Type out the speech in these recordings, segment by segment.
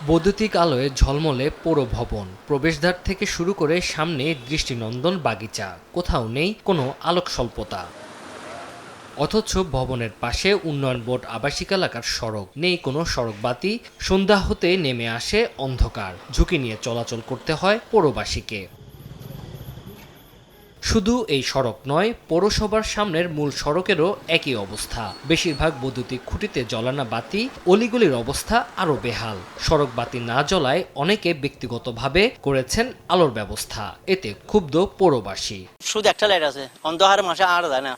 বৈদ্যুতিক আলোয় ঝলমলে পৌর ভবন, প্রবেশদ্বার থেকে শুরু করে সামনে দৃষ্টিনন্দন বাগিচা, কোথাও নেই কোনো আলোক স্বল্পতা। অথচ ভবনের পাশে উন্নয়ন বোর্ড আবাসিক এলাকার সড়ক, নেই কোনো সড়ক বাতি। সন্ধ্যা হতে নেমে আসে অন্ধকার, ঝুঁকি নিয়ে চলাচল করতে হয় পৌরবাসীকে। শুধু এই সড়ক নয়, পৌরসভার সামনের মূল সড়কেরও একই অবস্থা। বেশিরভাগ বৈদ্যুতিক খুঁটিতে জ্বলানো বাতি, অলিগলির অবস্থা আরও বেহাল। সড়ক বাতি না জ্বলায় অনেকে ব্যক্তিগতভাবে করেছেন আলোর ব্যবস্থা, এতে ক্ষুব্ধ পৌরবাসী। শুধু একটা লাইট আছে, অন্ধকার মাসে আর যায় না,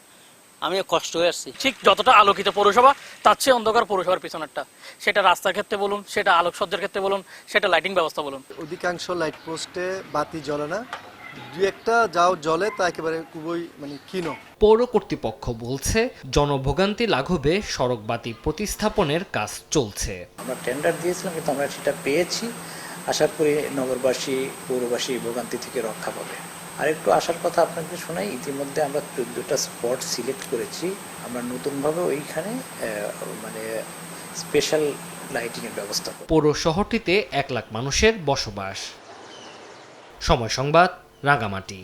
আমি কষ্ট হয়ে আসছি। ঠিক যতটা আলোকিত পৌরসভা তার চেয়ে অন্ধকার পৌরসভার পিছনেরটা, সেটা রাস্তার ক্ষেত্রে বলুন, সেটা আলোকসজ্জার ক্ষেত্রে বলুন, সেটা লাইটিং ব্যবস্থা বলুন। অধিকাংশ লাইট পোস্টে বাতি জ্বলে না, দু একটা যাও জ্বলে তা একেবারে খুবই ক্ষীণ। পৌর কর্তৃপক্ষ বলছে, জনভোগান্তি লাঘবে সড়ক বাতি প্রতিস্থাপনের কাজ চলছে। আমরা টেন্ডার দিয়েছিলাম, কিন্তু আমরা সেটা পেয়েছি। আশা করি নগরবাসী, পৌরবাসী ভোগান্তি থেকে রক্ষা পাবে। আর একটু আসার কথা আপনাকে শোনাই, ইতিমধ্যে আমরা 14টা স্পট সিলেক্ট করেছি। আমরা নতুনভাবে ওইখানে স্পেশাল লাইটিংয়ের ব্যবস্থা করব। পৌর শহরটিতে 1 লাখ মানুষের বসবাস। সময় সংবাদ, রাঙামাটি।